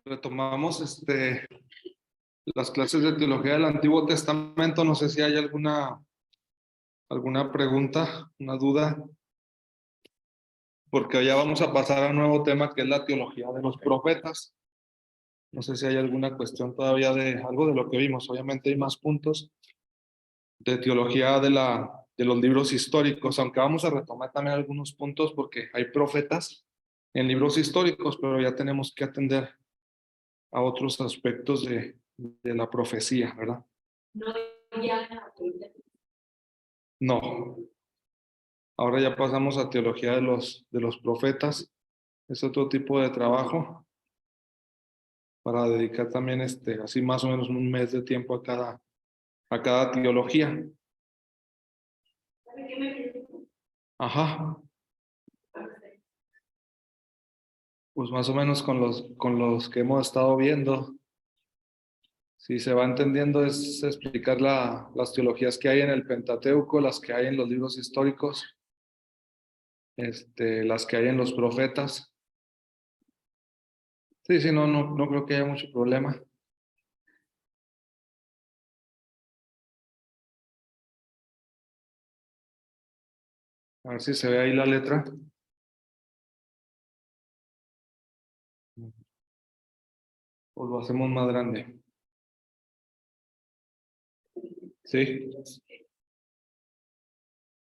Retomamos las clases de teología del Antiguo Testamento. No sé si hay alguna pregunta, una duda, porque ya vamos a pasar a un nuevo tema que es la teología de los profetas. No sé si hay alguna cuestión todavía de algo de lo que vimos. Obviamente hay más puntos de teología de los libros históricos, aunque vamos a retomar también algunos puntos porque hay profetas en libros históricos, pero ya tenemos que atender a otros aspectos de la profecía, ¿verdad? No. Ahora ya pasamos a teología de los profetas. Es otro tipo de trabajo para dedicar también así más o menos un mes de tiempo a cada teología. Ajá. Pues más o menos con los que hemos estado viendo. Si se va entendiendo, es explicar las teologías que hay en el Pentateuco, las que hay en los libros históricos, las que hay en los profetas. Sí, no creo que haya mucho problema. A ver si se ve ahí la letra. O lo hacemos más grande. Sí.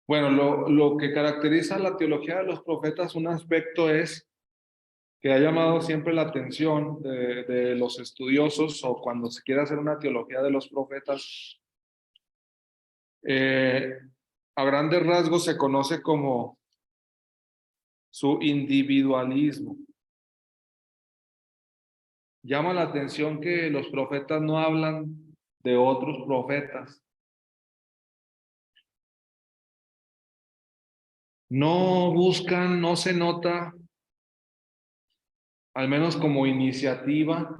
Bueno, lo que caracteriza la teología de los profetas, un aspecto es que ha llamado siempre la atención de los estudiosos, o cuando se quiere hacer una teología de los profetas, a grandes rasgos se conoce como su individualismo. Llama la atención que los profetas no hablan de otros profetas. No buscan, no se nota, al menos como iniciativa,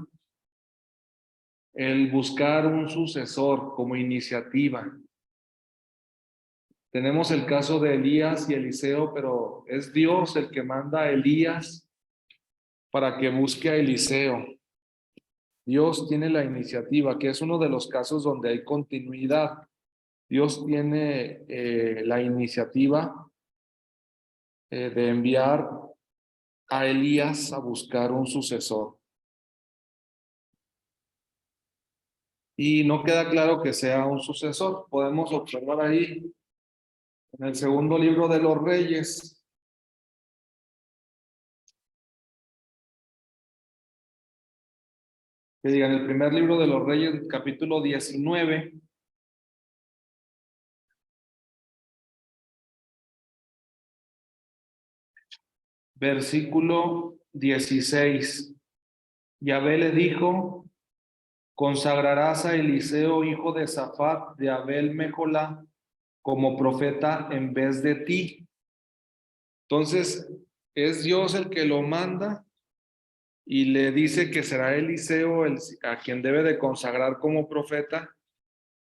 el buscar un sucesor como iniciativa. Tenemos el caso de Elías y Eliseo, pero es Dios el que manda a Elías para que busque a Eliseo. Dios tiene la iniciativa, que es uno de los casos donde hay continuidad. Dios tiene la iniciativa de enviar a Elías a buscar un sucesor. Y no queda claro que sea un sucesor. Podemos observar ahí en el segundo libro de los Reyes, que digan el primer libro de los Reyes, capítulo 19, versículo 16. Yahvé le dijo: consagrarás a Eliseo, hijo de Safat, de Abel Meholá, como profeta en vez de ti. Entonces, es Dios el que lo manda y le dice que será Eliseo a quien debe de consagrar como profeta.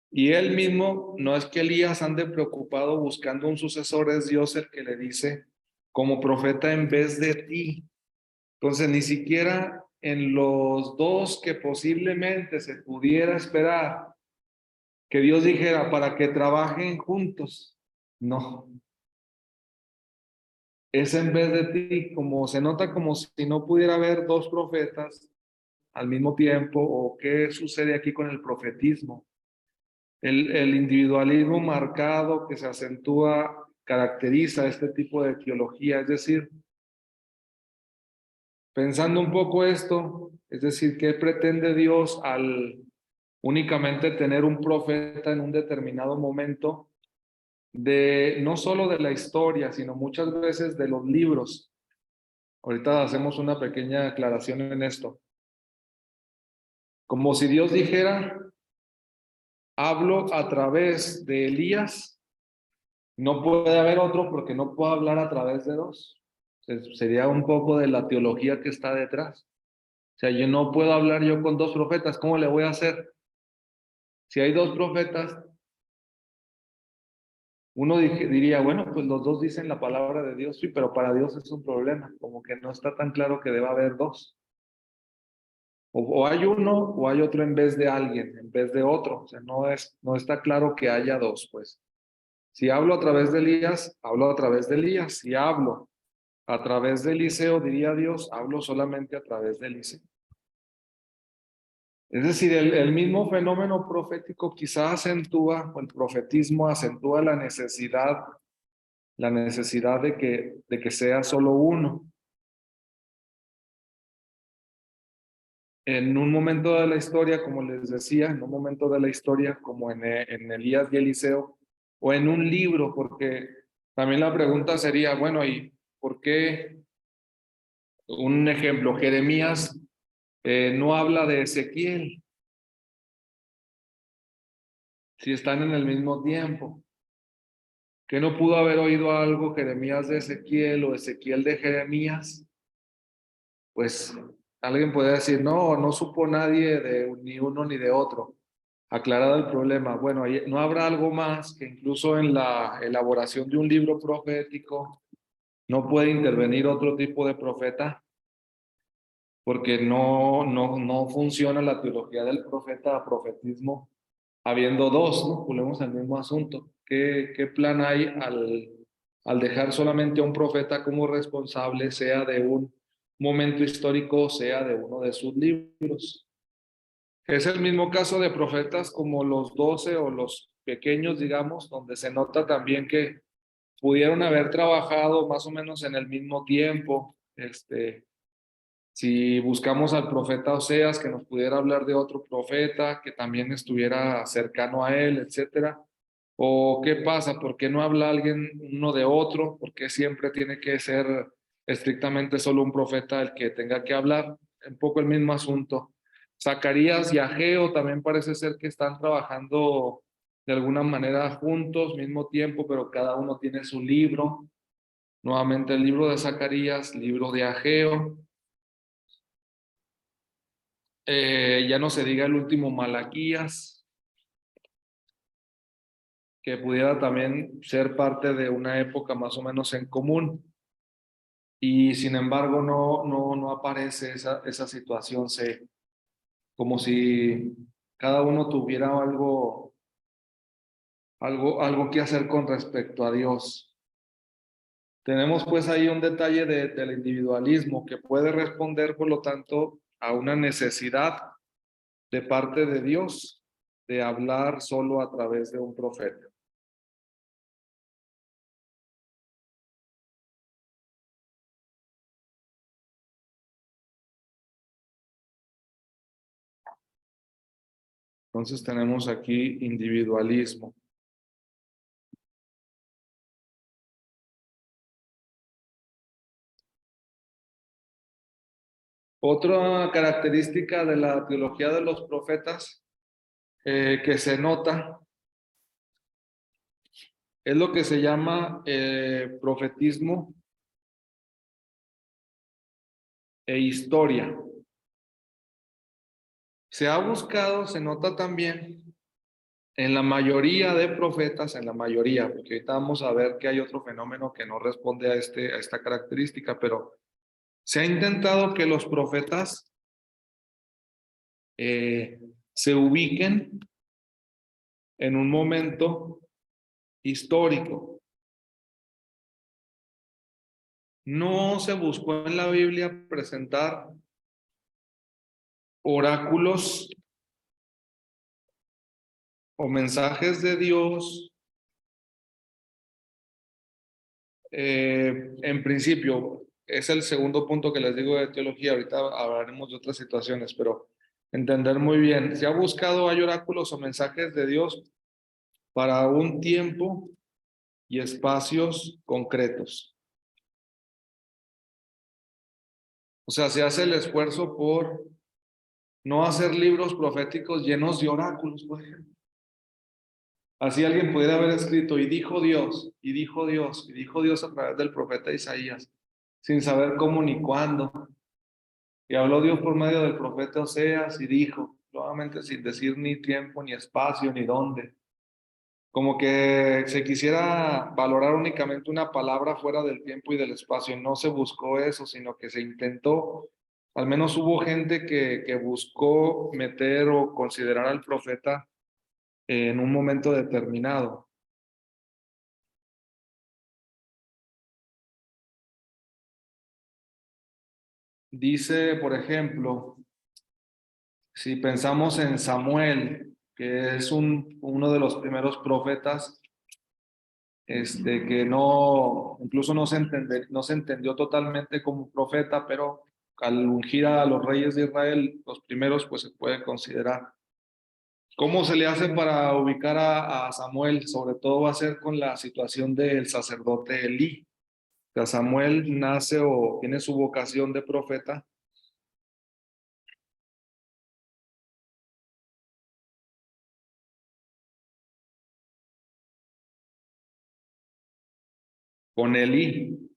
Y él mismo, no es que Elías ande preocupado buscando un sucesor, es Dios el que le dice como profeta en vez de ti. Entonces, ni siquiera en los dos que posiblemente se pudiera esperar que Dios dijera para que trabajen juntos, no. Es en vez de ti, como se nota como si no pudiera haber dos profetas al mismo tiempo. ¿O qué sucede aquí con el profetismo? El individualismo marcado que se acentúa caracteriza este tipo de teología. Es decir, pensando un poco esto, es decir, ¿qué pretende Dios al únicamente tener un profeta en un determinado momento? no solo de la historia, sino muchas veces de los libros. Ahorita hacemos una pequeña aclaración en esto. Como si Dios dijera, hablo a través de Elías, no puede haber otro porque no puedo hablar a través de dos. Sería un poco de la teología que está detrás. O sea, yo no puedo hablar yo con dos profetas, ¿cómo le voy a hacer? Si hay dos profetas, uno diría, bueno, pues los dos dicen la palabra de Dios, sí, pero para Dios es un problema, como que no está tan claro que deba haber dos. O hay uno o hay otro en vez de alguien, en vez de otro. O sea, no está claro que haya dos, pues. Si hablo a través de Elías, hablo a través de Elías. Si hablo a través de Eliseo, diría Dios, hablo solamente a través de Eliseo. Es decir, el mismo fenómeno profético quizá acentúa, o el profetismo acentúa la necesidad de que sea solo uno. En un momento de la historia, como les decía, en un momento de la historia, como en Elías y Eliseo, o en un libro, porque también la pregunta sería, bueno, ¿y por qué? Un ejemplo, Jeremías no habla de Ezequiel, si están en el mismo tiempo. ¿Que no pudo haber oído algo Jeremías de Ezequiel o Ezequiel de Jeremías? Pues alguien puede decir, no, no supo nadie de ni uno ni de otro. Aclarado el problema, bueno, ¿no habrá algo más que incluso en la elaboración de un libro profético no puede intervenir otro tipo de profeta? Porque no funciona la teología del profeta a profetismo habiendo dos, ¿no? Volvemos al mismo asunto. ¿Qué plan hay al dejar solamente a un profeta como responsable, sea de un momento histórico, sea de uno de sus libros? Es el mismo caso de profetas como los 12 o los pequeños, digamos, donde se nota también que pudieron haber trabajado más o menos en el mismo tiempo. Si buscamos al profeta Oseas, que nos pudiera hablar de otro profeta que también estuviera cercano a él, etcétera. ¿O qué pasa? ¿Por qué no habla alguien uno de otro? ¿Por qué siempre tiene que ser estrictamente solo un profeta el que tenga que hablar? Un poco el mismo asunto. Zacarías y Ageo también parece ser que están trabajando de alguna manera juntos, mismo tiempo, pero cada uno tiene su libro. Nuevamente el libro de Zacarías, libro de Ageo. Ya no se diga el último Malaquías, que pudiera también ser parte de una época más o menos en común. Y sin embargo no aparece esa situación, como si cada uno tuviera algo que hacer con respecto a Dios. Tenemos pues ahí un detalle del individualismo que puede responder, por lo tanto, a una necesidad de parte de Dios de hablar solo a través de un profeta. Entonces tenemos aquí individualismo. Otra característica de la teología de los profetas que se nota es lo que se llama profetismo e historia. Se ha buscado, se nota también en la mayoría de profetas, en la mayoría, porque ahorita vamos a ver que hay otro fenómeno que no responde a esta característica, pero se ha intentado que los profetas se ubiquen en un momento histórico. No se buscó en la Biblia presentar oráculos o mensajes de Dios. En principio, es el segundo punto que les digo de teología. Ahorita hablaremos de otras situaciones, pero entender muy bien. Se ha buscado, hay oráculos o mensajes de Dios para un tiempo y espacios concretos. O sea, se hace el esfuerzo por no hacer libros proféticos llenos de oráculos, por ejemplo. Así alguien pudiera haber escrito, y dijo Dios, y dijo Dios, y dijo Dios a través del profeta Isaías, sin saber cómo ni cuándo. Y habló Dios por medio del profeta Oseas y dijo, nuevamente sin decir ni tiempo, ni espacio, ni dónde. Como que se quisiera valorar únicamente una palabra fuera del tiempo y del espacio. No se buscó eso, sino que se intentó, al menos hubo gente que buscó meter o considerar al profeta en un momento determinado. Dice, por ejemplo, si pensamos en Samuel, que es uno de los primeros profetas, que no, incluso no se entendió totalmente como profeta, pero al ungir a los reyes de Israel, los primeros, pues se puede considerar. ¿Cómo se le hace para ubicar a Samuel? Sobre todo va a ser con la situación del sacerdote Elí. O sea, Samuel nace o tiene su vocación de profeta con Elí.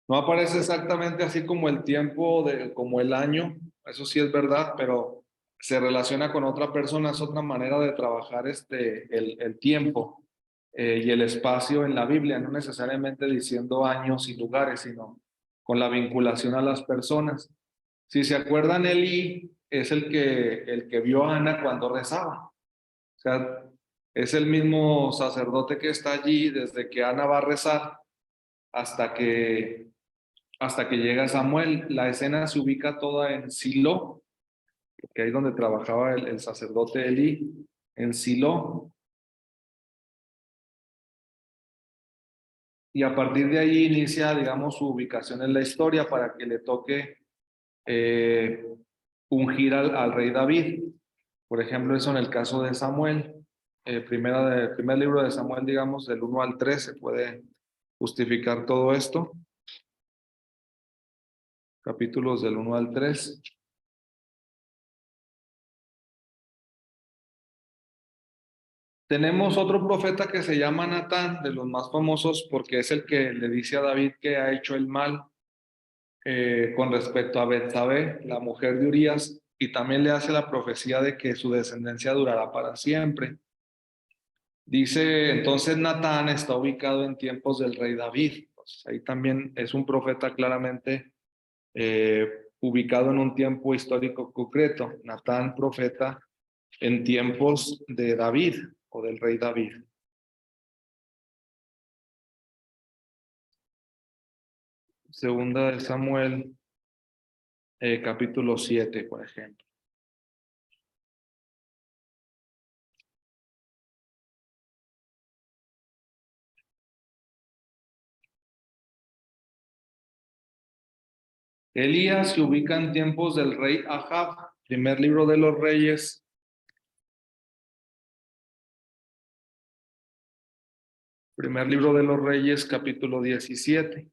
No aparece exactamente así como el tiempo, como el año, eso sí es verdad, pero se relaciona con otra persona, es otra manera de trabajar el tiempo y el espacio en la Biblia, no necesariamente diciendo años y lugares, sino con la vinculación a las personas. Si se acuerdan, Eli es el que vio a Ana cuando rezaba. O sea, es el mismo sacerdote que está allí desde que Ana va a rezar hasta que llega Samuel. La escena se ubica toda en Silo, que ahí es donde trabajaba el sacerdote Elí, en Silo, y a partir de ahí inicia, digamos, su ubicación en la historia para que le toque eh, ungir al rey David. Por ejemplo, eso en el caso de Samuel, primer libro de Samuel, digamos, del 1 al 3, se puede justificar todo esto, capítulos del 1 al 3. Tenemos otro profeta que se llama Natán, de los más famosos, porque es el que le dice a David que ha hecho el mal con respecto a Betsabé, la mujer de Urías, y también le hace la profecía de que su descendencia durará para siempre. Dice, entonces Natán está ubicado en tiempos del rey David. Entonces, ahí también es un profeta claramente ubicado en un tiempo histórico concreto. Natán, profeta en tiempos de David o del rey David. Segunda de Samuel, capítulo 7, por ejemplo. Elías se ubica en tiempos del rey Ahab, primer libro de los reyes. Primer libro de los reyes, capítulo 17.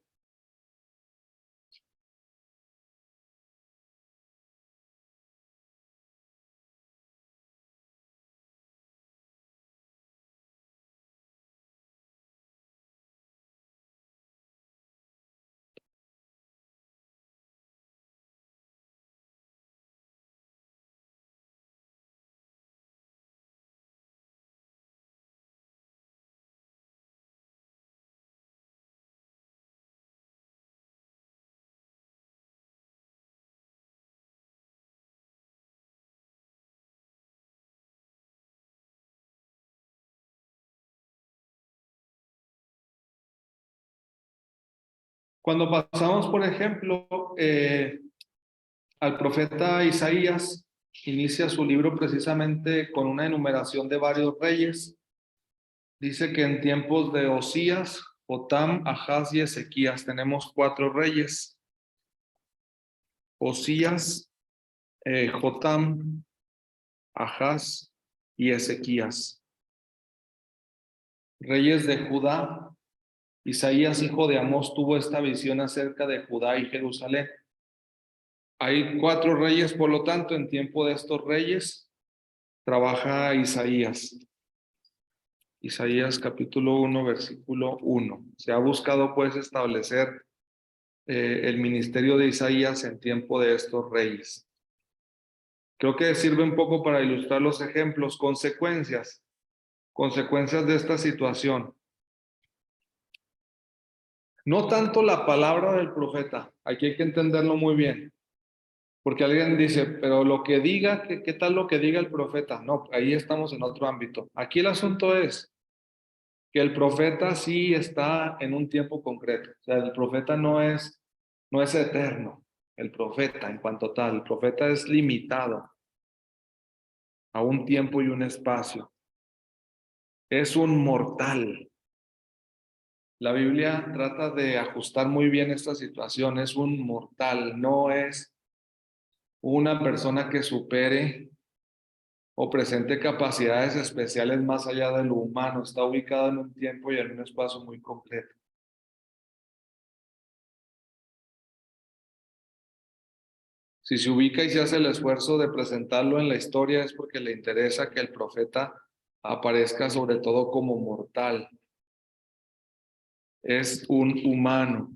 Cuando pasamos, por ejemplo, al profeta Isaías, inicia su libro precisamente con una enumeración de varios reyes. Dice que en tiempos de Osías, Jotam, Ahaz y Ezequías tenemos 4 reyes. Osías, Jotam, Ahaz y Ezequías. reyes de Judá. Isaías, hijo de Amós, tuvo esta visión acerca de Judá y Jerusalén. Hay 4 reyes, por lo tanto, en tiempo de estos reyes trabaja Isaías. Isaías capítulo 1, versículo 1. Se ha buscado pues establecer el ministerio de Isaías en tiempo de estos reyes. Creo que sirve un poco para ilustrar los ejemplos, consecuencias de esta situación. No tanto la palabra del profeta, aquí hay que entenderlo muy bien, porque alguien dice, pero lo que diga, ¿qué tal lo que diga el profeta? No, ahí estamos en otro ámbito. Aquí el asunto es que el profeta sí está en un tiempo concreto, o sea, el profeta no es eterno, el profeta en cuanto tal, el profeta es limitado a un tiempo y un espacio, es un mortal. La Biblia trata de ajustar muy bien esta situación, es un mortal, no es una persona que supere o presente capacidades especiales más allá de lo humano, está ubicado en un tiempo y en un espacio muy concreto. Si se ubica y se hace el esfuerzo de presentarlo en la historia es porque le interesa que el profeta aparezca sobre todo como mortal. Es un humano.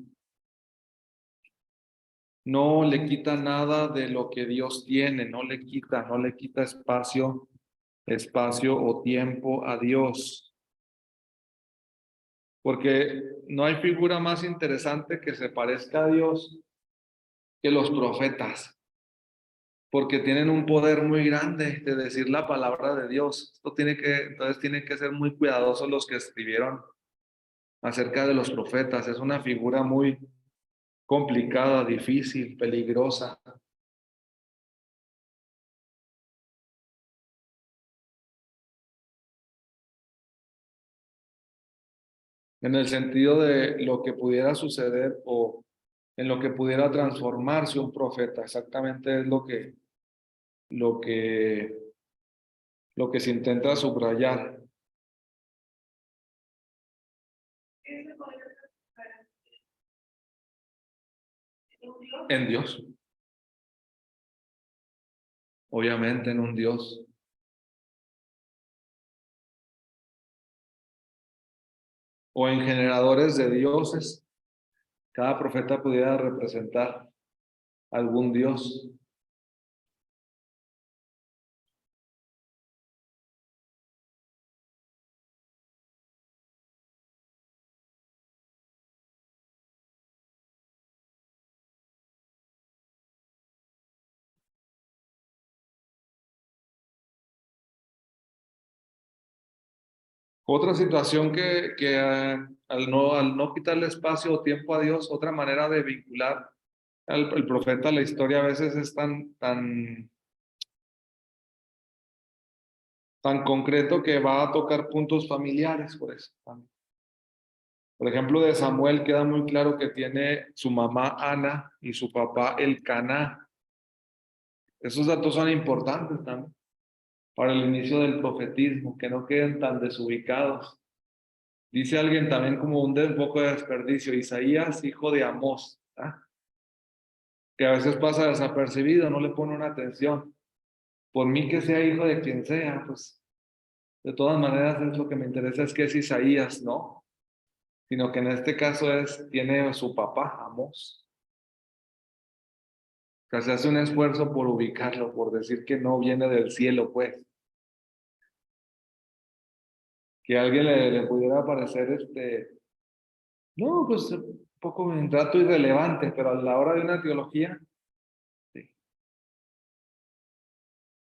No le quita nada de lo que Dios tiene, no le quita espacio o tiempo a Dios. Porque no hay figura más interesante que se parezca a Dios que los profetas, porque tienen un poder muy grande de decir la palabra de Dios. Entonces tienen que ser muy cuidadosos los que escribieron acerca de los profetas. Es una figura muy complicada, difícil, peligrosa. En el sentido de lo que pudiera suceder o en lo que pudiera transformarse un profeta. Exactamente es lo que, lo que se intenta subrayar. En Dios, obviamente en un Dios. O en generadores de dioses. Cada profeta pudiera representar algún dios. Otra situación que al no quitarle espacio o tiempo a Dios, otra manera de vincular al profeta a la historia a veces es tan concreto que va a tocar puntos familiares, por eso. Por ejemplo, de Samuel queda muy claro que tiene su mamá Ana y su papá Elcaná. Esos datos son importantes también para el inicio del profetismo, que no queden tan desubicados. Dice alguien también como un poco de desperdicio, Isaías, hijo de Amós, que a veces pasa desapercibido, no le pone una atención. Por mí que sea hijo de quien sea, pues de todas maneras es lo que me interesa es que es Isaías, ¿no? Sino que en este caso tiene su papá, Amós. O sea, se hace un esfuerzo por ubicarlo, por decir que no viene del cielo, pues. Que a alguien le pudiera parecer, no, pues un poco un trato irrelevante, pero a la hora de una teología, sí.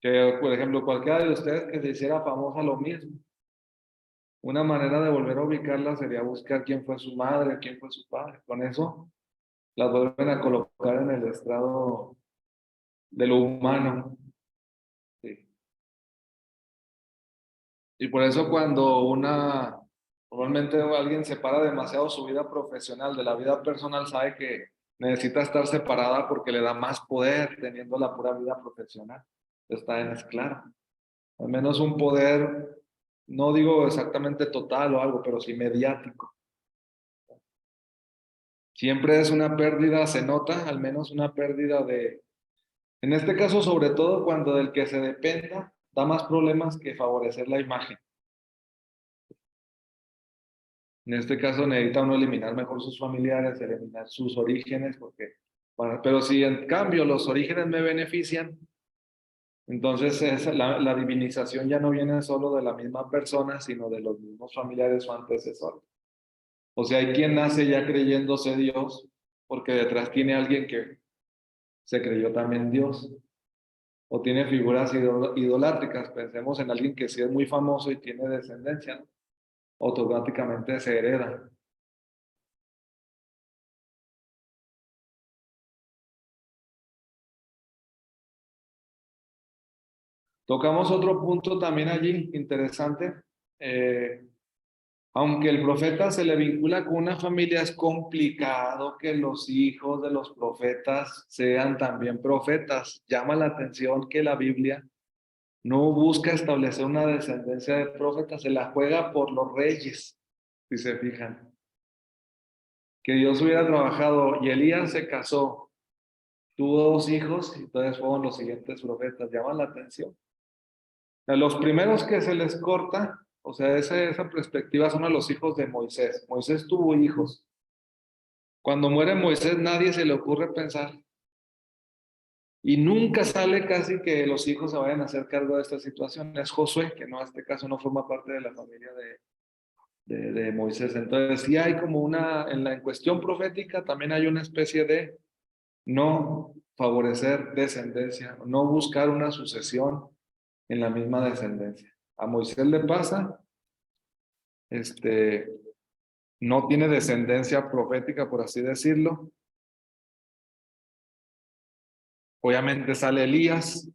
Que, por ejemplo, cualquiera de ustedes que se hiciera famosa lo mismo. Una manera de volver a ubicarla sería buscar quién fue su madre, quién fue su padre. Con eso las vuelven a colocar en el estrado de lo humano. Sí. Y por eso normalmente alguien separa demasiado su vida profesional de la vida personal, sabe que necesita estar separada porque le da más poder teniendo la pura vida profesional. Está en es claro. Al menos un poder No digo exactamente total o algo, pero sí mediático. Siempre es una pérdida, se nota al menos una pérdida de, en este caso sobre todo cuando del que se dependa, da más problemas que favorecer la imagen. En este caso necesita uno eliminar mejor sus familiares, eliminar sus orígenes, porque, pero si en cambio los orígenes me benefician, entonces la divinización ya no viene solo de la misma persona, sino de los mismos familiares o antecesores. O sea, hay quien nace ya creyéndose Dios, porque detrás tiene alguien que se creyó también Dios, o tiene figuras idolátricas. Pensemos en alguien que sí es muy famoso y tiene descendencia, ¿no? Automáticamente se hereda. Tocamos otro punto también allí, interesante. Eh, Aunque el profeta se le vincula con una familia, es complicado que los hijos de los profetas sean también profetas. Llama la atención que la Biblia no busca establecer una descendencia de profetas, se la juega por los reyes, si se fijan. Que Dios hubiera trabajado y Elías se casó, tuvo dos hijos y entonces fueron los siguientes profetas. Llama la atención. A los primeros que se les corta, o sea, esa perspectiva son a los hijos de Moisés. Moisés tuvo hijos. Cuando muere Moisés, nadie se le ocurre pensar. Y nunca sale casi que los hijos se vayan a hacer cargo de esta situación. Es Josué, que no, en este caso no forma parte de la familia de Moisés. Entonces, sí hay como en cuestión profética también hay una especie de no favorecer descendencia, no buscar una sucesión en la misma descendencia. A Moisés le pasa, este, no tiene descendencia profética, por así decirlo. Obviamente sale Elías,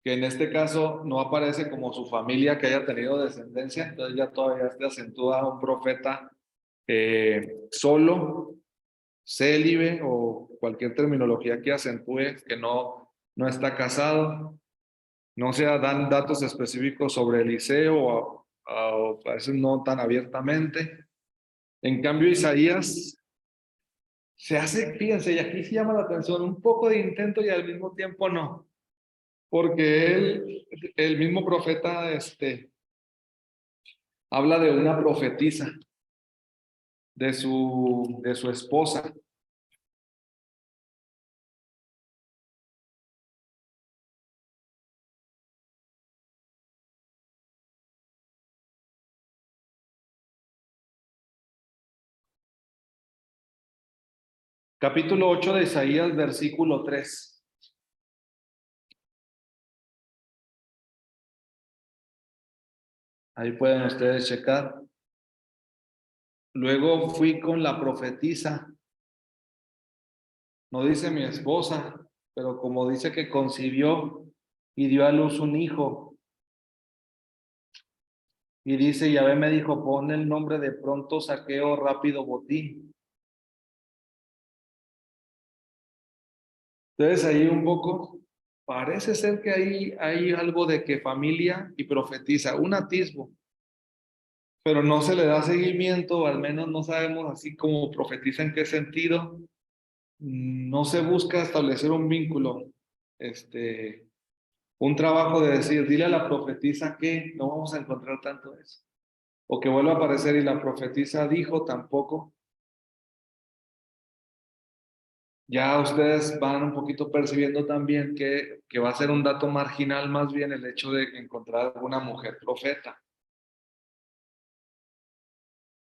que en este caso no aparece como su familia que haya tenido descendencia, entonces ya todavía se acentúa un profeta solo, célibe o cualquier terminología que acentúe que no está casado, no se dan datos específicos sobre Eliseo o a veces no tan abiertamente. En cambio, Isaías se hace, fíjense, y aquí sí llama la atención, un poco de intento y al mismo tiempo no, porque el mismo profeta, habla de una profetisa, de su esposa. Capítulo 8 de Isaías, versículo 3. Ahí pueden ustedes checar. Luego fui con la profetisa, no dice mi esposa, pero como dice que concibió y dio a luz un hijo. Y dice, Yahvé me dijo, pon el nombre de pronto saqueo rápido botín. Entonces ahí un poco, parece ser que ahí hay algo de que familia y profetiza, un atisbo, pero no se le da seguimiento, o al menos no sabemos así como profetiza en qué sentido. No se busca establecer un vínculo, un trabajo de decir, dile a la profetisa que no vamos a encontrar tanto eso. O que vuelva a aparecer y la profetisa dijo tampoco. Ya ustedes van un poquito percibiendo también que va a ser un dato marginal más bien el hecho de encontrar alguna mujer profeta.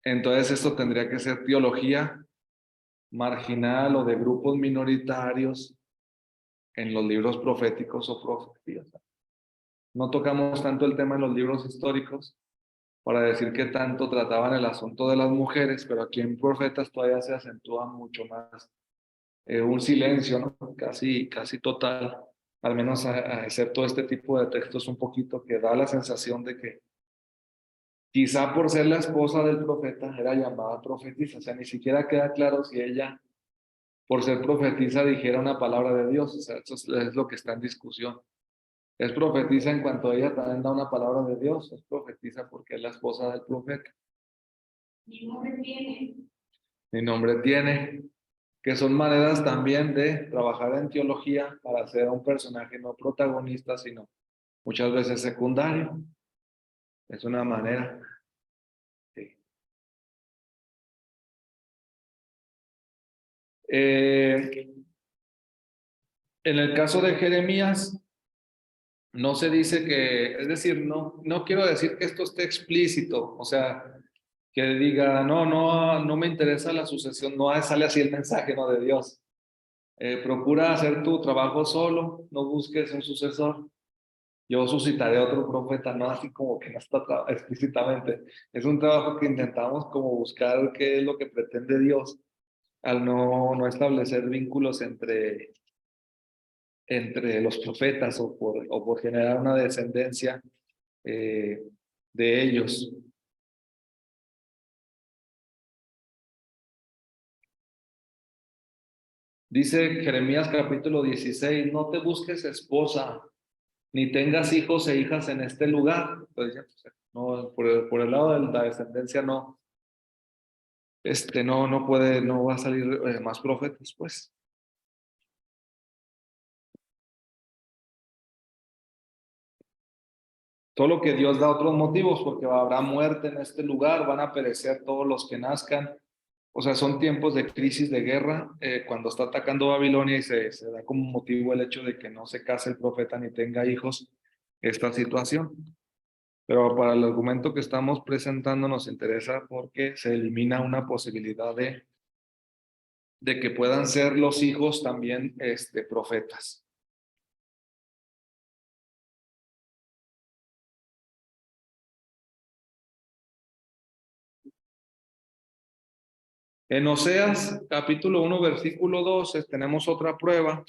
Entonces esto tendría que ser teología marginal o de grupos minoritarios en los libros proféticos o profecías. No tocamos tanto el tema en los libros históricos para decir que tanto trataban el asunto de las mujeres, pero aquí en Profetas todavía se acentúa mucho más un silencio, ¿no? Casi total, al menos excepto este tipo de textos un poquito que da la sensación de que quizá por ser la esposa del profeta era llamada profetisa, o sea, ni siquiera queda claro si ella por ser profetisa dijera una palabra de Dios, o sea, eso es lo que está en discusión. Es profetiza en cuanto ella también da una palabra de Dios, es profetiza porque es la esposa del profeta. Ni nombre tiene. Ni nombre tiene, que son maneras también de trabajar en teología para hacer a un personaje no protagonista, sino muchas veces secundario. Es una manera. Sí. En el caso de Jeremías, no se dice que, es decir, no quiero decir que esto esté explícito, o sea, que diga, no me interesa la sucesión, no sale así el mensaje, no, de Dios. Procura hacer tu trabajo solo, no busques un sucesor. Yo suscitaré otro profeta, no así como que no está explícitamente. Es un trabajo que intentamos como buscar qué es lo que pretende Dios al no establecer vínculos entre los profetas o por generar una descendencia eh, de ellos. Dice Jeremías capítulo 16, no te busques esposa, ni tengas hijos e hijas en este lugar. Entonces, no, por el lado de la descendencia no va a salir más profetas, pues. Solo que Dios da otros motivos, porque habrá muerte en este lugar, van a perecer todos los que nazcan. O sea, son tiempos de crisis, de guerra, cuando está atacando Babilonia y se da como motivo el hecho de que no se case el profeta ni tenga hijos, esta situación. Pero para el argumento que estamos presentando nos interesa porque se elimina una posibilidad de que puedan ser los hijos también profetas. En Oseas, capítulo 1, versículo 12, tenemos otra prueba.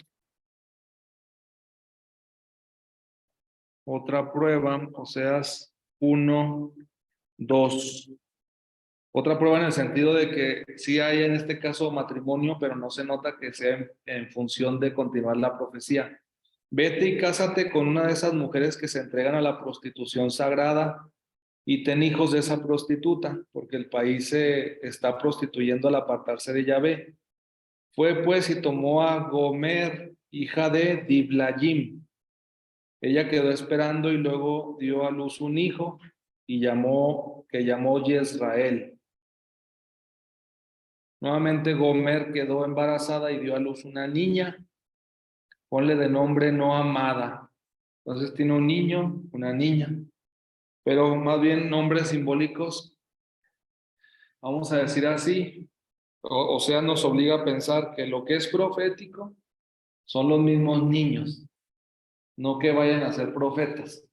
Otra prueba, Oseas 1, 2. Otra prueba en el sentido de que sí hay en este caso matrimonio, pero no se nota que sea en función de continuar la profecía. Vete y cásate con una de esas mujeres que se entregan a la prostitución sagrada y ten hijos de esa prostituta, porque el país se está prostituyendo al apartarse de Yahvé. Fue pues y tomó a Gomer, hija de Diblayim. Ella quedó esperando y luego dio a luz un hijo y llamó Yezrael. Nuevamente Gomer quedó embarazada y dio a luz una niña. Ponle de nombre no amada. Entonces tiene un niño, una niña, pero más bien nombres simbólicos, vamos a decir así. O sea, nos obliga a pensar que lo que es profético son los mismos niños, no que vayan a ser profetas.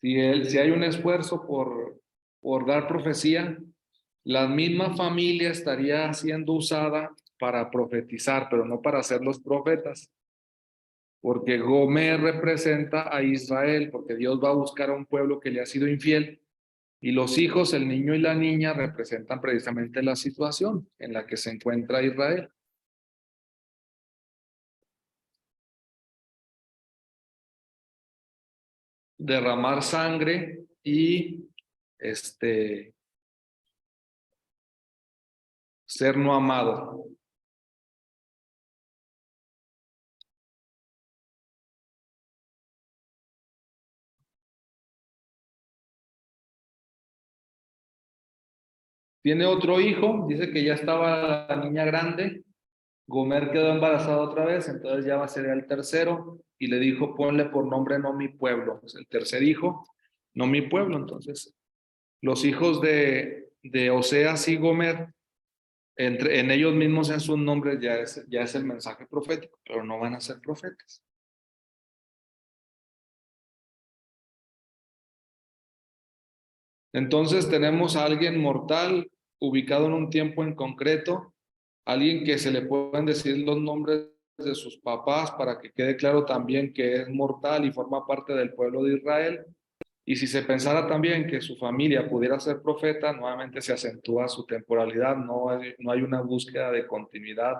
Si hay un esfuerzo por dar profecía, la misma familia estaría siendo usada para profetizar, pero no para ser los profetas, porque Gomer representa a Israel, porque Dios va a buscar a un pueblo que le ha sido infiel, y los hijos, el niño y la niña, representan precisamente la situación en la que se encuentra Israel. Derramar sangre y ser no amado. Tiene otro hijo, dice que ya estaba la niña grande, Gomer quedó embarazada otra vez, entonces ya va a ser el tercero, y le dijo, ponle por nombre no mi pueblo. Es el tercer hijo, no mi pueblo. Entonces, los hijos de Oseas y Gomer, en ellos mismos en sus nombres ya es el mensaje profético, pero no van a ser profetas. Entonces tenemos a alguien mortal ubicado en un tiempo en concreto, alguien que se le pueden decir los nombres de sus papás para que quede claro también que es mortal y forma parte del pueblo de Israel. Y si se pensara también que su familia pudiera ser profeta, nuevamente se acentúa su temporalidad, no hay una búsqueda de continuidad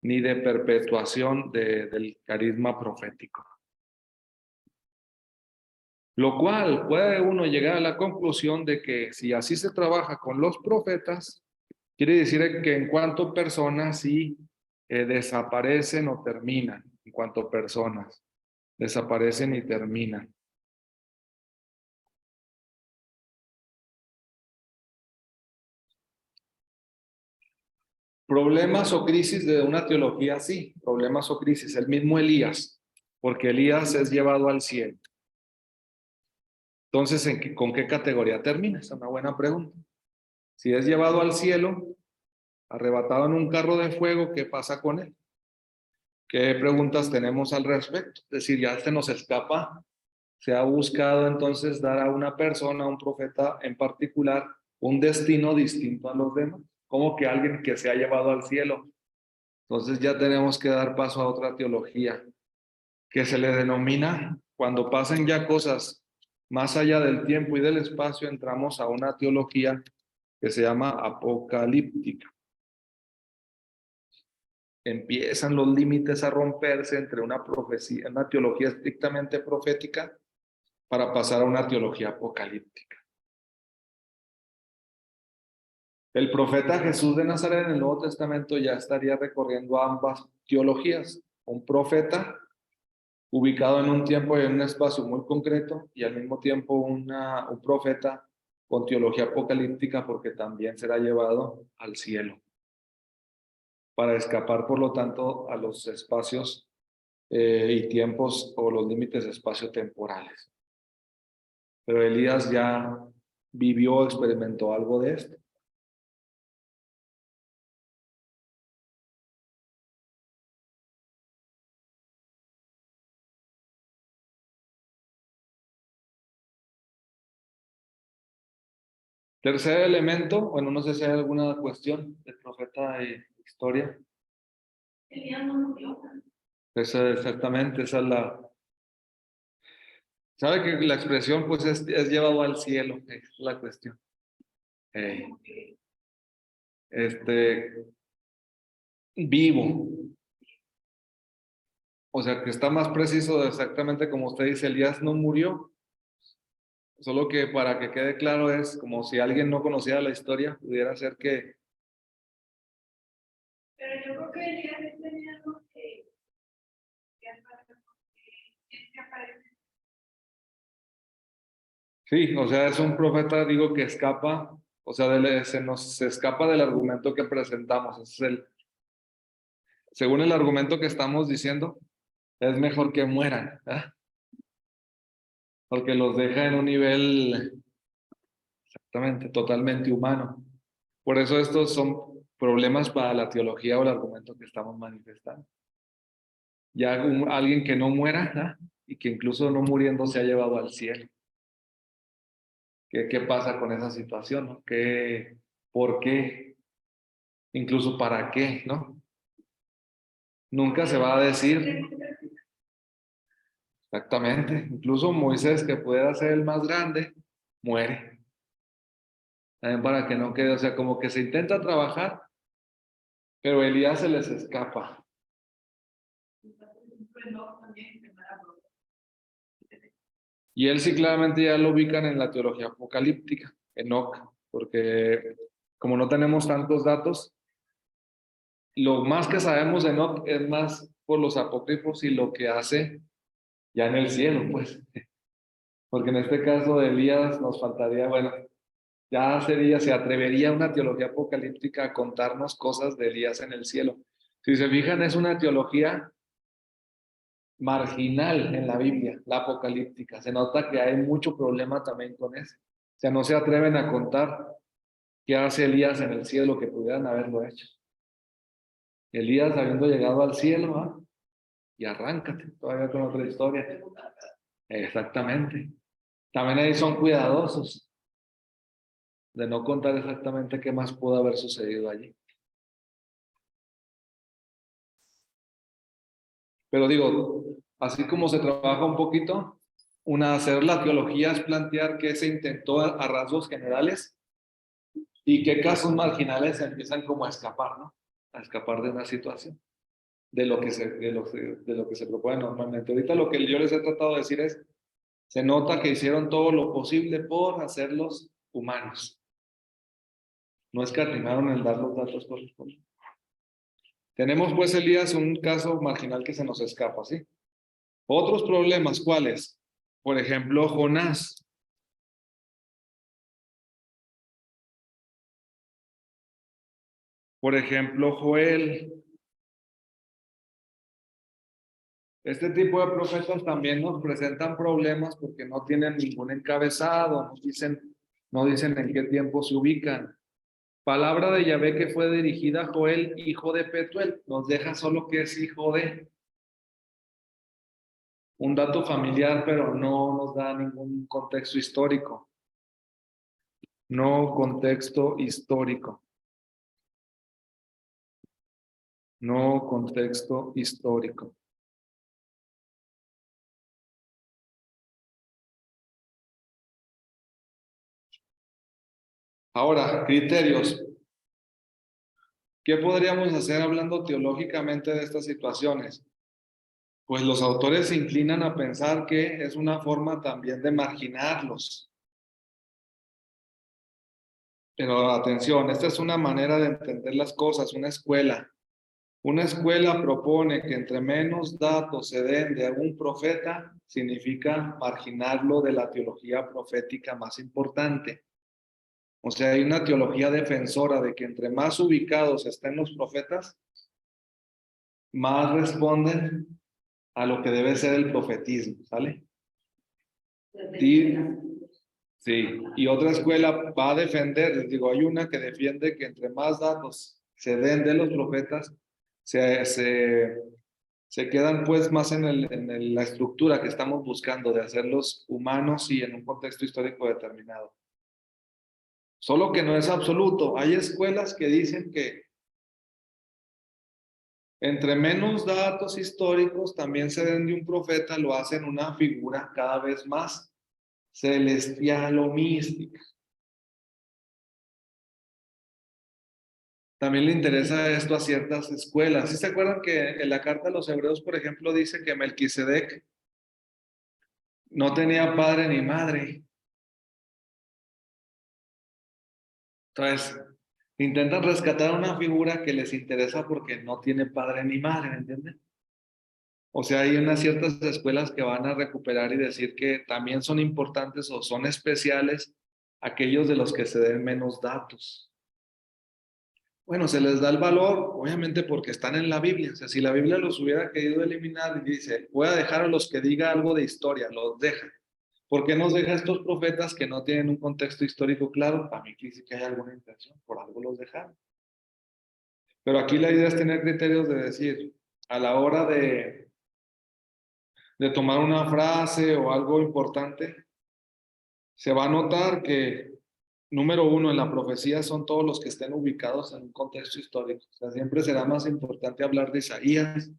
ni de perpetuación del carisma profético. Lo cual puede uno llegar a la conclusión de que si así se trabaja con los profetas, quiere decir que en cuanto personas sí desaparecen o terminan, en cuanto personas desaparecen y terminan. Problemas o crisis de una teología, sí, problemas o crisis, el mismo Elías, porque Elías es llevado al cielo. Entonces, ¿con qué categoría termina? Es una buena pregunta. Si es llevado al cielo, arrebatado en un carro de fuego, ¿qué pasa con él? ¿Qué preguntas tenemos al respecto? Es decir, ya se nos escapa. Se ha buscado entonces dar a una persona, a un profeta en particular, un destino distinto a los demás, como que alguien que se ha llevado al cielo. Entonces ya tenemos que dar paso a otra teología, que se le denomina, cuando pasen ya cosas más allá del tiempo y del espacio, entramos a una teología que se llama apocalíptica. Empiezan los límites a romperse entre una profecía, una teología estrictamente profética para pasar a una teología apocalíptica. El profeta Jesús de Nazaret en el Nuevo Testamento ya estaría recorriendo ambas teologías. Un profeta ubicado en un tiempo y en un espacio muy concreto, y al mismo tiempo un profeta con teología apocalíptica, porque también será llevado al cielo para escapar, por lo tanto, a los espacios y tiempos o los límites espaciotemporales. Pero Elías ya vivió, experimentó algo de esto. Tercer elemento, bueno, no sé si hay alguna cuestión del profeta de historia. Elías no murió. Esa exactamente, esa es la... ¿Sabe que la expresión pues es llevado al cielo? Es la cuestión. Vivo. O sea, que está más preciso de exactamente como usted dice, Elías no murió. Solo que para que quede claro es como si alguien no conociera la historia, pudiera ser que... Pero yo creo que Elías tenía algo que aparece. Sí, o sea, es un profeta, digo, que escapa, o sea, se escapa del argumento que presentamos. Es según el argumento que estamos diciendo, es mejor que mueran, ¿eh? Porque los deja en un nivel exactamente, totalmente humano. Por eso estos son problemas para la teología o el argumento que estamos manifestando. Ya alguien que no muera, ¿eh? Y que incluso no muriendo se ha llevado al cielo. ¿Qué pasa con esa situación? ¿No? ¿Por qué? Incluso para qué, ¿no? Nunca se va a decir exactamente. Incluso Moisés, que pueda ser el más grande, muere. También para que no quede, o sea, como que se intenta trabajar, pero Elías se les escapa. Y él sí claramente ya lo ubican en la teología apocalíptica, Enoc, porque como no tenemos tantos datos, lo más que sabemos de Enoc es más por los apócrifos y lo que hace ya en el cielo, pues. Porque en este caso de Elías nos faltaría, bueno, ya se atrevería una teología apocalíptica a contarnos cosas de Elías en el cielo. Si se fijan, es una teología marginal en la Biblia, la apocalíptica. Se nota que hay mucho problema también con eso. O sea, no se atreven a contar qué hace Elías en el cielo, que pudieran haberlo hecho. Elías habiendo llegado al cielo, ¿ah? Y arráncate todavía con otra historia. Exactamente. También ahí son cuidadosos de no contar exactamente qué más pudo haber sucedido allí. Pero digo, así como se trabaja un poquito, hacer la teología es plantear qué se intentó a rasgos generales y qué casos marginales empiezan como a escapar, ¿no? A escapar de una situación, de lo que se propone normalmente. Ahorita lo que yo les he tratado de decir es, Se nota que hicieron todo lo posible por hacerlos humanos. No escatimaron en dar los datos correspondientes. Tenemos pues, Elías, un caso marginal que se nos escapa, ¿sí? Otros problemas, ¿cuáles? Por ejemplo, Jonás. Por ejemplo, Joel. Este tipo de profetas también nos presentan problemas porque no tienen ningún encabezado, no dicen en qué tiempo se ubican. Palabra de Yahvé que fue dirigida a Joel, hijo de Petuel, nos deja solo que es hijo de. Un dato familiar, pero no nos da ningún contexto histórico. No contexto histórico. No contexto histórico. Ahora, criterios. ¿Qué podríamos hacer hablando teológicamente de estas situaciones? Pues los autores se inclinan a pensar que es una forma también de marginarlos. Pero atención, esta es una manera de entender las cosas, una escuela. Una escuela propone que entre menos datos se den de algún profeta, significa marginarlo de la teología profética más importante. O sea, hay una teología defensora de que entre más ubicados estén los profetas, más responden a lo que debe ser el profetismo, ¿sale? Y, sí, y otra escuela va a defender, les digo, hay una que defiende que entre más datos se den de los profetas, se quedan pues más en la estructura que estamos buscando de hacerlos humanos y en un contexto histórico determinado. Solo que no es absoluto. Hay escuelas que dicen que entre menos datos históricos también se den de un profeta, lo hacen una figura cada vez más celestial o mística. También le interesa esto a ciertas escuelas. ¿Sí se acuerdan que en la carta a los Hebreos, por ejemplo, dice que Melquisedec no tenía padre ni madre? Entonces, intentan rescatar una figura que les interesa porque no tiene padre ni madre, ¿me entienden? O sea, hay unas ciertas escuelas que van a recuperar y decir que también son importantes o son especiales aquellos de los que se den menos datos. Bueno, se les da el valor, obviamente porque están en la Biblia. O sea, si la Biblia los hubiera querido eliminar y dice, voy a dejar a los que diga algo de historia, los deja. ¿Por qué nos deja estos profetas que no tienen un contexto histórico claro? Para mí sí que hay alguna intención, por algo los dejaron. Pero aquí la idea es tener criterios de decir, a la hora de tomar una frase o algo importante, se va a notar que, número uno, en la profecía son todos los que estén ubicados en un contexto histórico. O sea, siempre será más importante hablar de Isaías,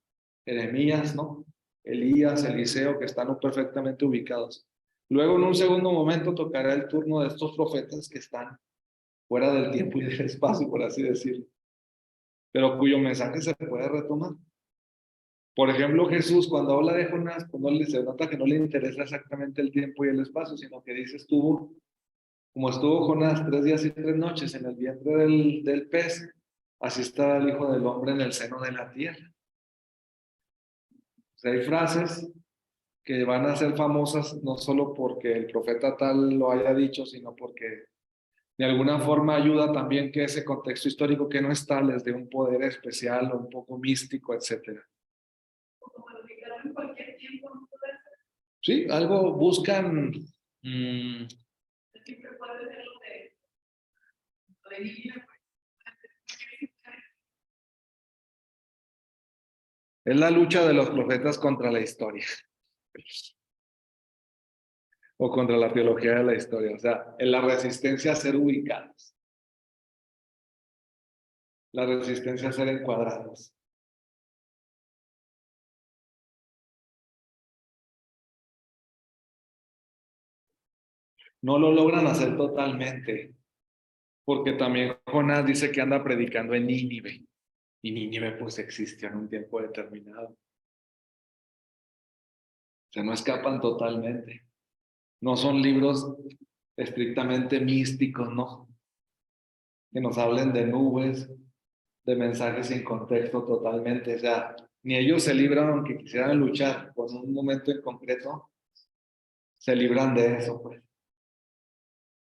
Jeremías, ¿no? Elías, Eliseo, que están perfectamente ubicados. Luego, en un segundo momento, tocará el turno de estos profetas que están fuera del tiempo y del espacio, por así decirlo, pero cuyo mensaje se puede retomar. Por ejemplo, Jesús, cuando habla de Jonás, pues no se nota que no le interesa exactamente el tiempo y el espacio, sino que dice como estuvo Jonás 3 días y 3 noches en el vientre del pez, así estará el Hijo del Hombre en el seno de la tierra. O sea, hay frases que van a ser famosas no solo porque el profeta tal lo haya dicho, sino porque de alguna forma ayuda también que ese contexto histórico que no está les dé un poder especial o un poco místico, etcétera. Como lo ubicaron en cualquier tiempo, no puede ser. Sí, algo buscan. Siempre puede ser lo de niña. Es la lucha de los profetas contra la historia o contra la teología de la historia, o sea, en la resistencia a ser ubicados, la resistencia a ser encuadrados. No lo logran hacer totalmente, porque también Jonás dice que anda predicando en Nínive, y Nínive pues existió en un tiempo determinado. O sea, no escapan totalmente. No son libros estrictamente místicos, ¿no? Que nos hablen de nubes, de mensajes sin contexto totalmente. O sea, ni ellos se libran, aunque quisieran luchar por un momento en concreto, se libran de eso, pues.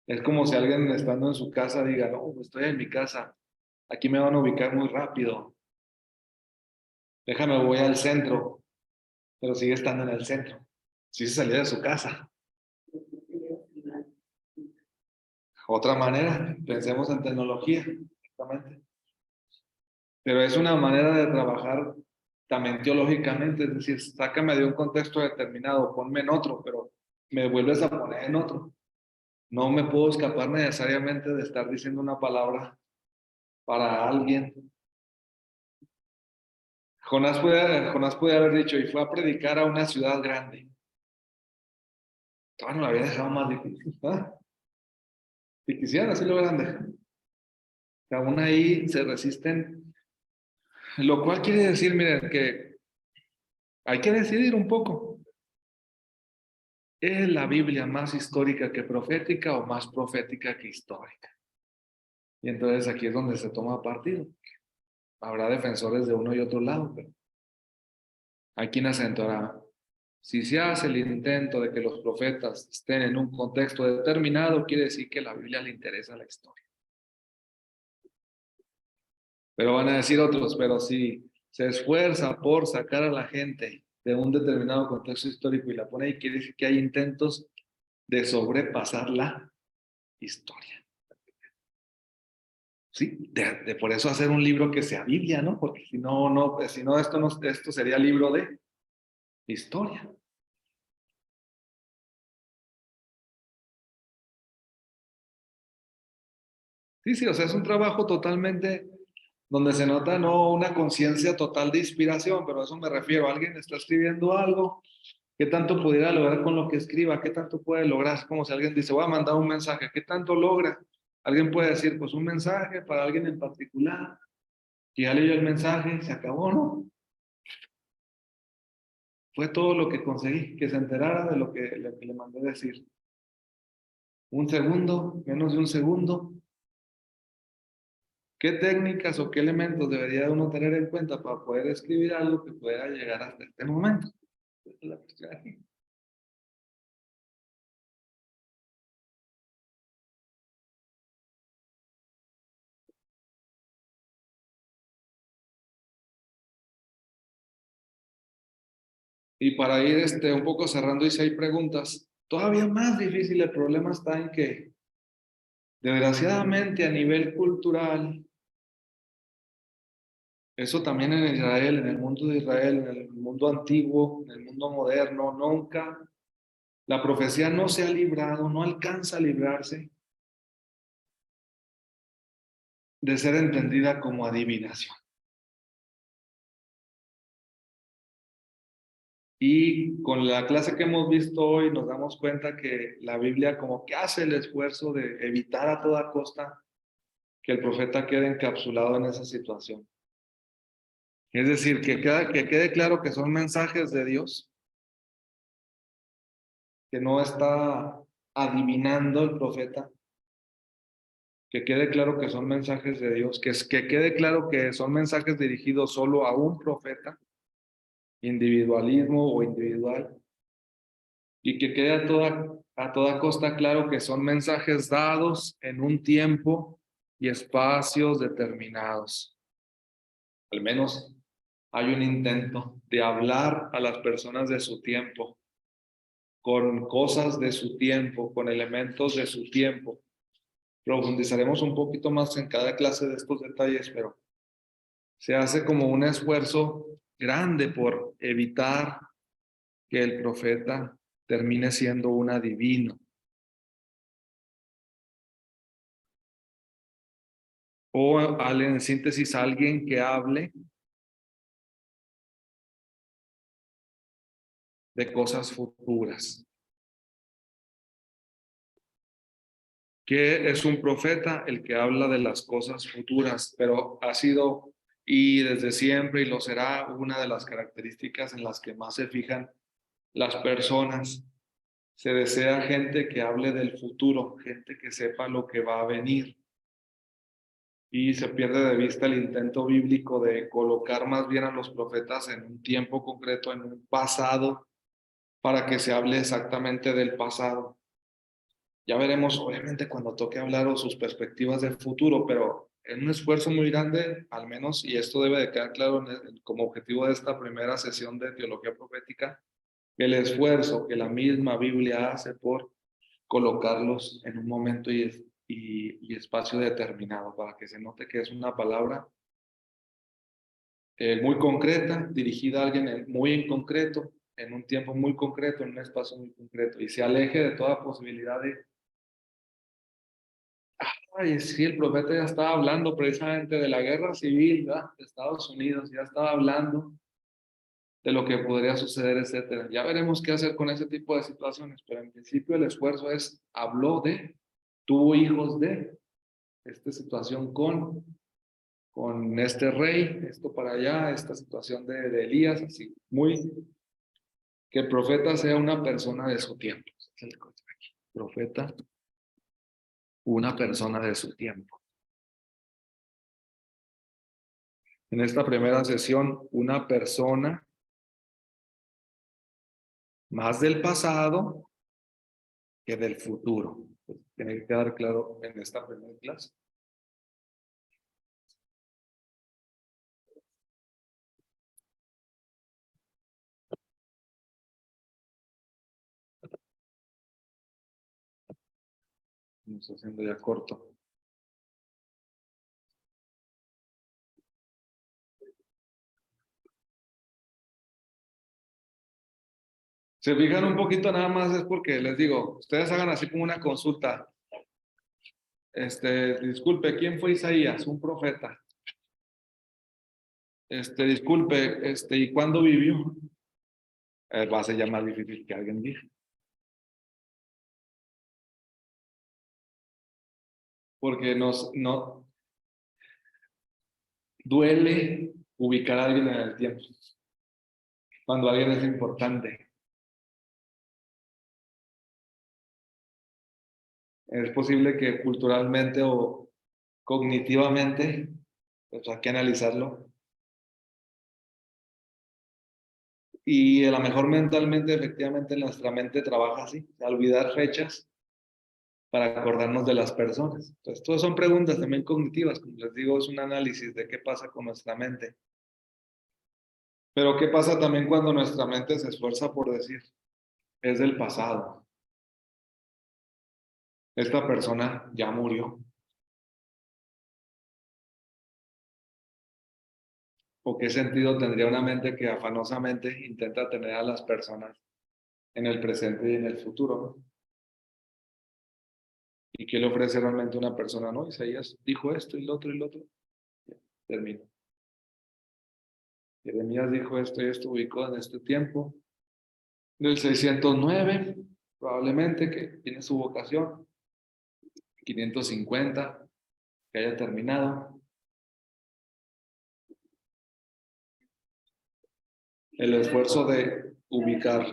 Es como si alguien estando en su casa diga, no, pues estoy en mi casa, aquí me van a ubicar muy rápido, déjame voy al centro, pero sigue estando en el centro. Sí se salió de su casa. Otra manera, pensemos en tecnología, exactamente. Pero es una manera de trabajar también teológicamente, es decir, sácame de un contexto determinado, ponme en otro, pero me vuelves a poner en otro. No me puedo escapar necesariamente de estar diciendo una palabra para alguien. Jonás puede haber dicho, y fue a predicar a una ciudad grande. Bueno, lo había dejado más difícil, ¿verdad? Si quisieran, así lo hubieran dejado. Aún ahí se resisten, lo cual quiere decir, miren, que hay que decidir un poco. ¿Es la Biblia más histórica que profética o más profética que histórica? Y entonces aquí es donde se toma partido. Habrá defensores de uno y otro lado, pero hay quien acentuará. Si se hace el intento de que los profetas estén en un contexto determinado, quiere decir que a la Biblia le interesa la historia. Pero van a decir otros, pero si se esfuerza por sacar a la gente de un determinado contexto histórico y la pone ahí, quiere decir que hay intentos de sobrepasar la historia. Sí, por eso hacer un libro que sea Biblia, ¿no? Porque si no, esto sería libro de historia. Sí, o sea, es un trabajo totalmente donde se nota no una conciencia total de inspiración, pero a eso me refiero. Alguien está escribiendo algo, ¿qué tanto pudiera lograr con lo que escriba? ¿Qué tanto puede lograr? Es como si alguien dice, voy a mandar un mensaje, ¿qué tanto logra? Alguien puede decir, pues un mensaje para alguien en particular, que ya leyó el mensaje, se acabó, ¿no? Fue todo lo que conseguí, que se enterara de lo que le mandé decir. Un segundo, menos de un segundo. ¿Qué técnicas o qué elementos debería uno tener en cuenta para poder escribir algo que pueda llegar hasta este momento? Esa es la cuestión aquí. Y para ir un poco cerrando, y si hay preguntas, todavía más difícil el problema está en que, desgraciadamente, a nivel cultural, eso también en Israel, en el mundo de Israel, en el mundo antiguo, en el mundo moderno, nunca, la profecía no se ha librado, no alcanza a librarse de ser entendida como adivinación. Y con la clase que hemos visto hoy nos damos cuenta que la Biblia como que hace el esfuerzo de evitar a toda costa que el profeta quede encapsulado en esa situación. Es decir, que quede claro que son mensajes de Dios, que no está adivinando el profeta, que quede claro que son mensajes de Dios, que quede claro que son mensajes dirigidos solo a un profeta, individualismo o individual, y que quede a toda costa claro que son mensajes dados en un tiempo y espacios determinados. Al menos hay un intento de hablar a las personas de su tiempo, con cosas de su tiempo, con elementos de su tiempo. Profundizaremos un poquito más en cada clase de estos detalles, pero se hace como un esfuerzo grande por evitar que el profeta termine siendo un adivino. O en síntesis, alguien que hable de cosas futuras. Que es un profeta el que habla de las cosas futuras, pero ha sido y desde siempre y lo será una de las características en las que más se fijan las personas. Se desea gente que hable del futuro, gente que sepa lo que va a venir. Y se pierde de vista el intento bíblico de colocar más bien a los profetas en un tiempo concreto, en un pasado, para que se hable exactamente del pasado. Ya veremos, obviamente, cuando toque hablar o sus perspectivas del futuro, pero es un esfuerzo muy grande, al menos, y esto debe de quedar claro como objetivo de esta primera sesión de teología profética, el esfuerzo que la misma Biblia hace por colocarlos en un momento y espacio determinado, para que se note que es una palabra muy concreta, dirigida a alguien muy en concreto, en un tiempo muy concreto, en un espacio muy concreto, y se aleje de toda posibilidad de, ay, sí, el profeta ya estaba hablando precisamente de la guerra civil, ¿verdad? De Estados Unidos, ya estaba hablando de lo que podría suceder, etcétera. Ya veremos qué hacer con ese tipo de situaciones, pero en principio el esfuerzo es, habló de, tuvo hijos de, esta situación con este rey, esto para allá, esta situación de Elías, así, muy, que el profeta sea una persona de su tiempo. Profeta, una persona de su tiempo. En esta primera sesión, una persona más del pasado que del futuro. Pues, tiene que quedar claro en esta primera clase. Estamos haciendo ya corto. Se fijan un poquito nada más es porque les digo, ustedes hagan así como una consulta. Disculpe, ¿quién fue Isaías? Un profeta. Disculpe, ¿y cuándo vivió? Va a ser ya más difícil que alguien diga. Porque no duele ubicar a alguien en el tiempo. Cuando alguien es importante. Es posible que culturalmente o cognitivamente, pues hay que analizarlo. Y a lo mejor mentalmente, efectivamente, nuestra mente trabaja así, a olvidar fechas para acordarnos de las personas. Entonces, todas son preguntas también cognitivas, como les digo, es un análisis de qué pasa con nuestra mente. Pero qué pasa también cuando nuestra mente se esfuerza por decir, es del pasado. Esta persona ya murió. ¿O qué sentido tendría una mente que afanosamente intenta tener a las personas en el presente y en el futuro, ¿no? ¿Y qué le ofrece realmente una persona? No, Isaías dijo esto y lo otro y lo otro. Ya, termino. Jeremías dijo esto y esto, ubicó en este tiempo. Del 609, probablemente, que tiene su vocación. 550, que haya terminado. El esfuerzo de ubicar.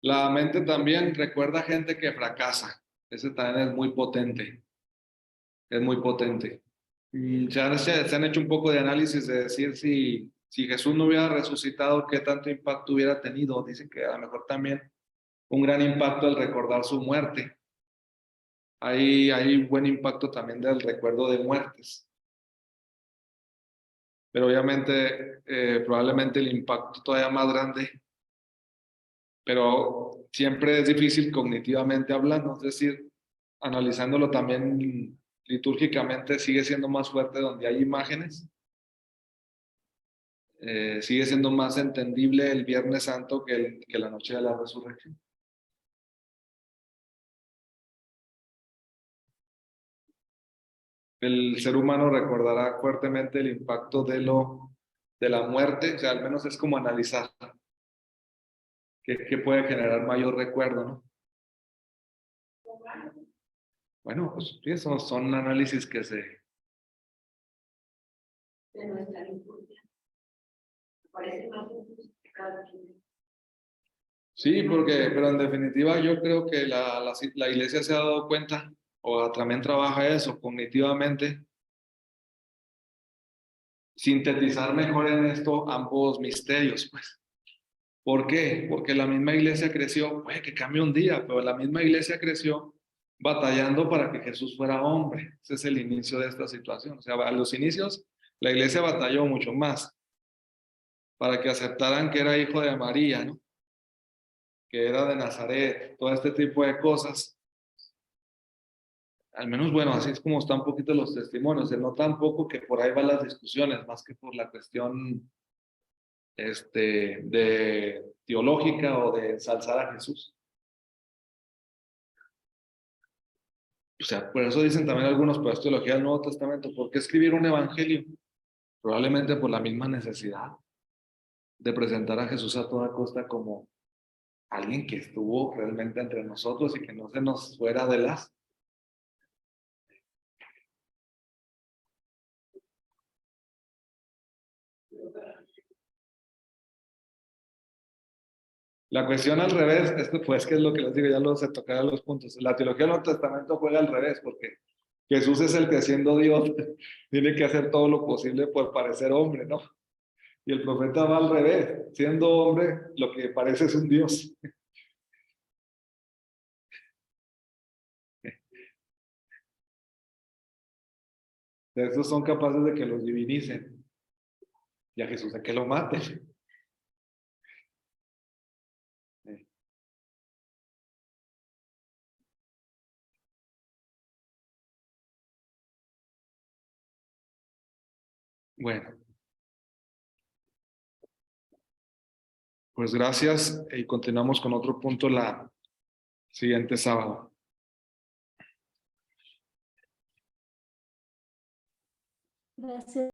La mente también recuerda gente que fracasa. Ese también es muy potente. Es muy potente. Se han hecho un poco de análisis de decir si Jesús no hubiera resucitado, qué tanto impacto hubiera tenido. Dicen que a lo mejor también un gran impacto al recordar su muerte. Hay buen impacto también del recuerdo de muertes. Pero obviamente, probablemente el impacto todavía más grande, pero siempre es difícil cognitivamente hablando, es decir, analizándolo también litúrgicamente sigue siendo más fuerte donde hay imágenes. Sigue siendo más entendible el Viernes Santo que la noche de la resurrección. El ser humano recordará fuertemente el impacto de la muerte, o sea, al menos es como analizar qué puede generar mayor recuerdo, ¿no? Bueno, pues sí, son análisis que se... De nuestra liturgia. Parece más justificado. Sí, pero en definitiva yo creo que la iglesia se ha dado cuenta, o también trabaja eso cognitivamente, sintetizar mejor en esto ambos misterios, pues. ¿Por qué? Porque la misma iglesia creció, puede que cambie un día, pero la misma iglesia creció batallando para que Jesús fuera hombre. Ese es el inicio de esta situación. O sea, a los inicios la iglesia batalló mucho más para que aceptaran que era hijo de María, ¿no? Que era de Nazaret, todo este tipo de cosas. Al menos, bueno, así es como están un poquito los testimonios. Se nota un poco que por ahí van las discusiones, más que por la cuestión de teológica o de ensalzar a Jesús. O sea, por eso dicen también algunos, pues, teología del Nuevo Testamento, ¿por qué escribir un evangelio? Probablemente por la misma necesidad de presentar a Jesús a toda costa como alguien que estuvo realmente entre nosotros y que no se nos fuera de las. La cuestión al revés, esto pues que es lo que les digo, ya se tocarán los puntos. La teología del Nuevo Testamento juega al revés, porque Jesús es el que siendo Dios tiene que hacer todo lo posible por parecer hombre, ¿no? Y el profeta va al revés, siendo hombre, lo que parece es un Dios. Estos son capaces de que los divinicen y a Jesús de que lo maten. Bueno, pues gracias y continuamos con otro punto la siguiente sábado. Gracias.